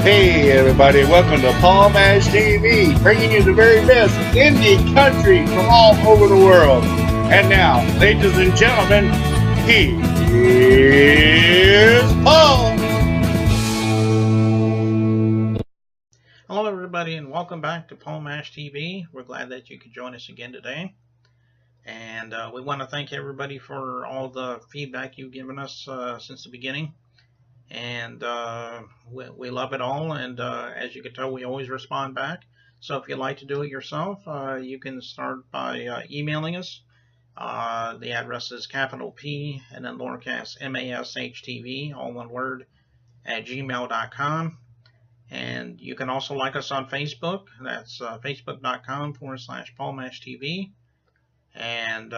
Hey everybody, welcome to Paul Mash TV, bringing you the very best indie country from all over the world. And now, ladies and gentlemen, he is Paul. Hello everybody and welcome back to Paul Mash TV. We're glad that you could join us again today. And we want to thank everybody for all the feedback you've given us since the beginning. And we love it all, and as you can tell, we always respond back. So if you'd like to do it yourself, you can start by emailing us. The address is capital P and then lowercase MASHTV, all one word, at gmail.com. And you can also like us on Facebook. That's facebook.com/PaulMashTV. And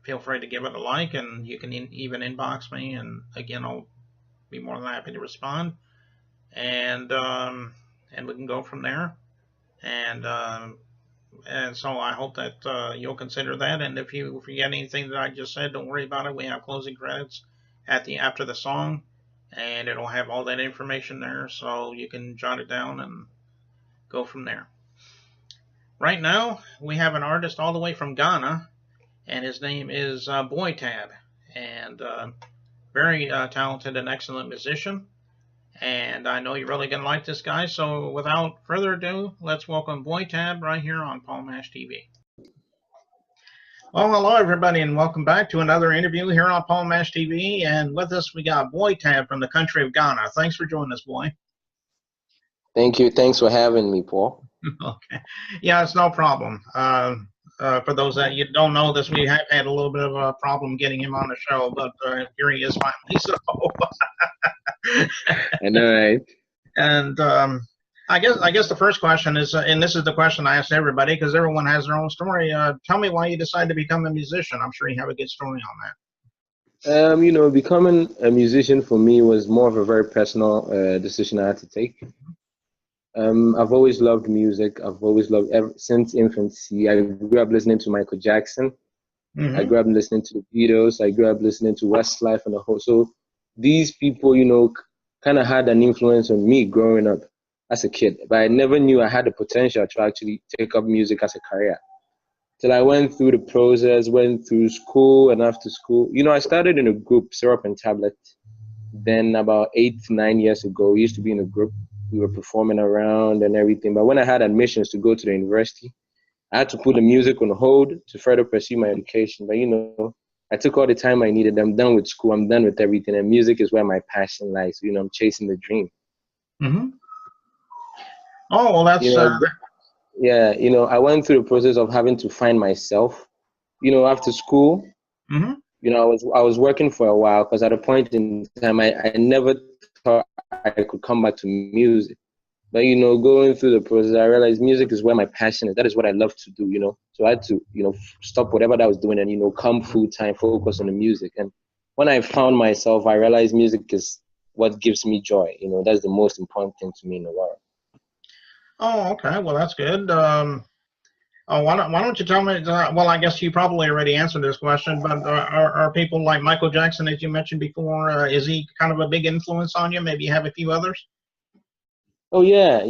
feel free to give it a like, and you can even inbox me, and again, I'll be more than happy to respond, and we can go from there. And so I hope that you'll consider that. And if you forget anything that I just said, don't worry about it. We have closing credits after the song, and it'll have all that information there, so you can jot it down and go from there. Right now, we have an artist all the way from Ghana, and his name is BwoyTab, and very talented and excellent musician, and I know you're really going to like this guy. So without further ado, let's welcome BwoyTab right here on Paul Mash TV. Well, hello everybody, and welcome back to another interview here on Paul Mash TV. And with us, we got BwoyTab from the country of Ghana. Thanks for joining us, Boy. Thank you. Thanks for having me, Paul. Okay. Yeah, it's no problem. For those that you don't know this, we have had a little bit of a problem getting him on the show, but here he is finally. So, I know, right? And I guess the first question is, and this is the question I ask everybody because everyone has their own story. Tell me why you decided to become a musician. I'm sure you have a good story on that. Becoming a musician for me was more of a very personal decision I had to take. I've always loved music. I've always loved since infancy. I grew up listening to Michael Jackson. Mm-hmm. I grew up listening to the Beatles. I grew up listening to Westlife and the whole. So these people, kind of had an influence on me growing up as a kid. But I never knew I had the potential to actually take up music as a career. Till I went through the process, went through school, and after school, I started in a group, Syrup and Tablet. Then about 8 to 9 years ago, we used to be in a group. We were performing around and everything. But when I had admissions to go to the university, I had to put the music on hold to further pursue my education. But, I took all the time I needed. I'm done with school. I'm done with everything. And music is where my passion lies. I'm chasing the dream. Mm-hmm. Oh, well, that's... Yeah, I went through the process of having to find myself. After school, mm-hmm. I was working for a while because at a point in time, I never thought I could come back to music. But, going through the process, I realized music is where my passion is. That is what I love to do, So I had to, stop whatever that I was doing and, come full-time, focus on the music. And when I found myself, I realized music is what gives me joy. That's the most important thing to me in the world. Oh, okay. Well, that's good. Why don't you tell me, well, I guess you probably already answered this question, but are people like Michael Jackson, as you mentioned before, is he kind of a big influence on you? Maybe you have a few others? Oh, yeah.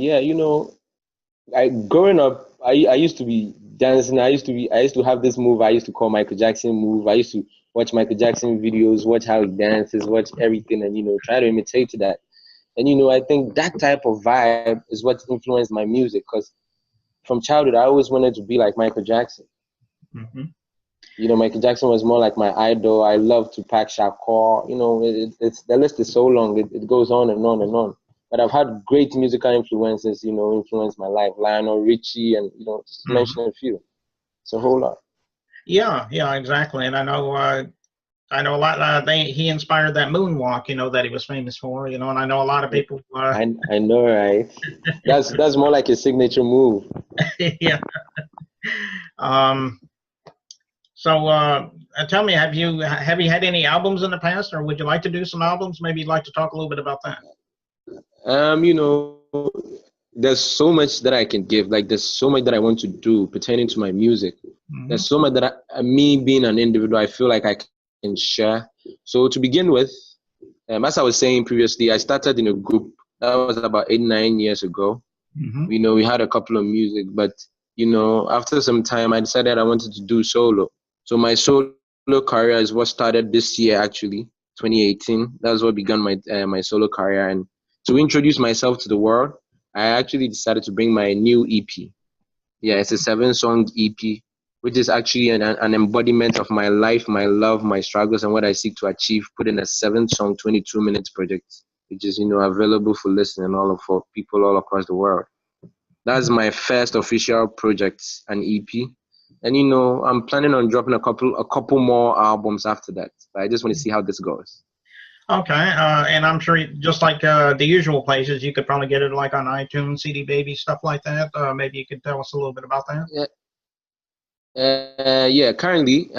Growing up, I used to be dancing. I used to have this move I used to call Michael Jackson move. I used to watch Michael Jackson videos, watch how he dances, watch everything, and, try to imitate that. And, I think that type of vibe is what influenced my music because from childhood, I always wanted to be like Michael Jackson. Mm-hmm. Michael Jackson was more like my idol. I love Tupac Shakur. The list is so long. It goes on and on and on. But I've had great musical influences, influence my life. Lionel Richie and, just to mention a few. It's a whole lot. Yeah, exactly. And I know a lot. He inspired that moonwalk, that he was famous for, and I know a lot of people. I know, right? That's more like a signature move. Yeah. So tell me, have you had any albums in the past, or would you like to do some albums? Maybe you'd like to talk a little bit about that. There's so much that I can give. Like, there's so much that I want to do pertaining to my music. Mm-hmm. There's so much that me being an individual, I feel like I can share. So to begin with, as I was saying previously, I started in a group That was about 8, 9 years ago. Mm-hmm. We had a couple of music, but after some time, I decided I wanted to do solo. So my solo career is what started this year, actually, 2018. That's what began my solo career. And to introduce myself to the world, I actually decided to bring my new EP. Yeah, it's a 7-song EP, which is actually an embodiment of my life, my love, my struggles, and what I seek to achieve. Put in a 7-song, 22 minutes project, which is available for listening for people all across the world. That's my first official project, an EP. And I'm planning on dropping a couple more albums after that. But I just want to see how this goes. Okay, and I'm sure just like the usual places, you could probably get it like on iTunes, CD Baby, stuff like that. Maybe you could tell us a little bit about that. Yeah. Currently,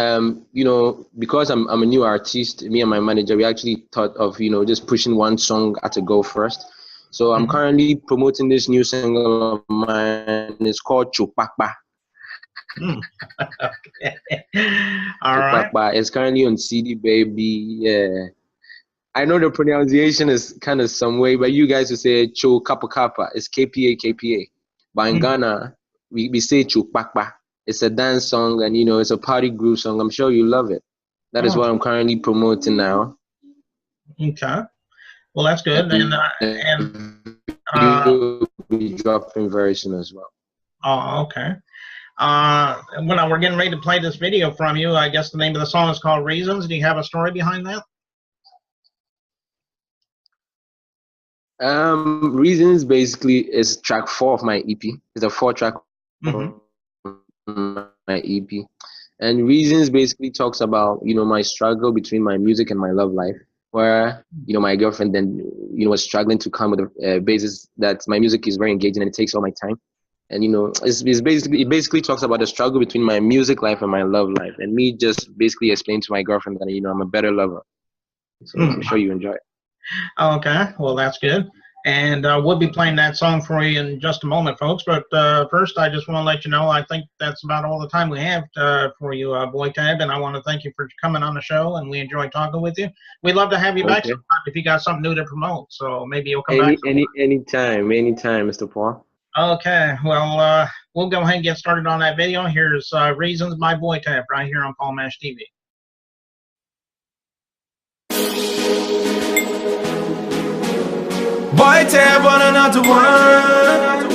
because I'm a new artist, me and my manager, we actually thought of just pushing one song at a go first. So I'm currently promoting this new single of mine. It's called Chupakpa. Okay. All right. It's currently on CD Baby. Yeah. I know the pronunciation is kind of some way, but you guys will say Cho Kappa Kappa. It's KPA. But in Ghana, we say Chupakpa. It's a dance song, and it's a party groove song. I'm sure you love it. That is what I'm currently promoting now. Okay. Well, that's good. And will be dropping very soon as well. Oh, okay. When we're getting ready to play this video from you, I guess the name of the song is called Reasons. Do you have a story behind that? Reasons basically is track 4 of my EP. It's a 4-track my EP. And Reasons basically talks about, my struggle between my music and my love life, where, my girlfriend then, was struggling to come with a basis that my music is very engaging and it takes all my time. And, it basically talks about the struggle between my music life and my love life. And me just basically explain to my girlfriend that, I'm a better lover. So I'm sure you enjoy it. Okay, well, that's good. And we'll be playing that song for you in just a moment, folks. But first, I just want to let you know, I think that's about all the time we have for you, BwoyTab. And I want to thank you for coming on the show, and we enjoyed talking with you. We'd love to have you back sometime if you got something new to promote. So maybe you'll come back. Anytime, Mr. Paul. Okay, well, we'll go ahead and get started on that video. Here's Reasons by BwoyTab right here on Paul Mash TV. BwoyTab on another one.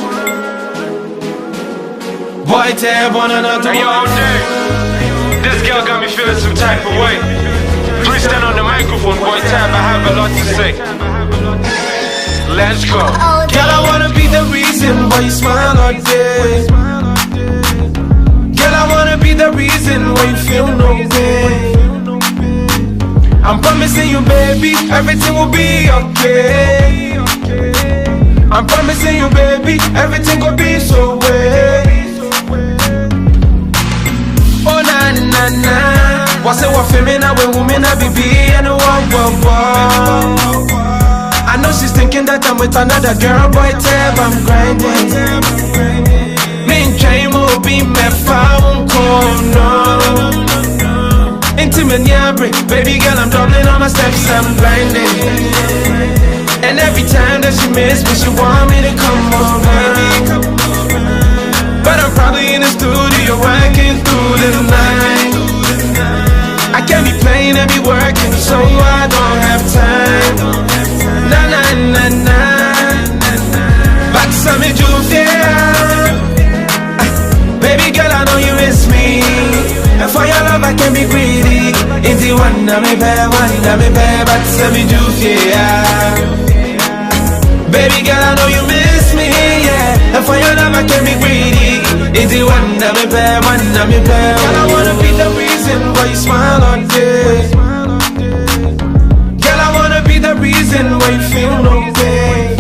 BwoyTab on another one. Hey, yo, dude, this girl got me feeling some type of way. Please stand on the microphone, BwoyTab, I have a lot to say. Let's go. Girl, I wanna be the reason why you smile all day. Girl, I wanna be the reason why you feel no pain. I'm promising you, baby, everything will be okay. I'm promising you, baby, everything will be so way. Oh, na na na. What's it what femina when women I be and I know she's thinking that I'm with another girl, BwoyTab, I'm grinding. Me and will be my phone call, no. Intimate, baby girl, I'm doubling on my steps, I'm grinding. And every time that she miss me, she want me to come over. But I'm probably in the studio working through the night. I can't be playing and be working, so I don't have time. Na na na na. Back some baby girl, I know you miss me. And for your love I can be greedy. It's the one that me pay, but some baby girl, I know you miss me, yeah. And for your love I can be greedy. It's the one that me pay. Girl, I wanna be the reason why you smile all day. Girl, I wanna be the reason why you feel no pain.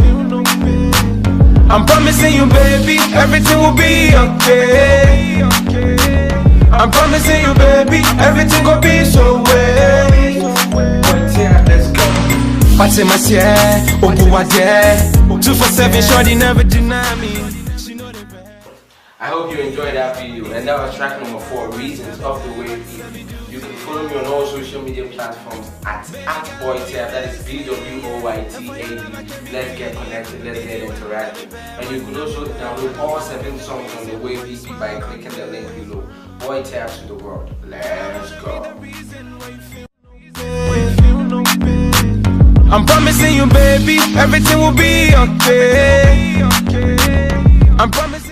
I'm promising you, baby, everything will be okay. I'm promising you, baby, everything will be so way. Let's go. What's in my share? Open what yeah. 247, shorty never deny me. I hope you enjoyed that video, and that was track number 4, Reasons of the Wave. You can follow me on all social media platforms at BwoyTab, that is BwoyTab. Let's get connected, let's get interactive. And you could also download all 7 songs on the Wave EP by clicking the link below. BwoyTab to the world. Let's go. I'm promising you, baby, everything will be okay. I'm promising.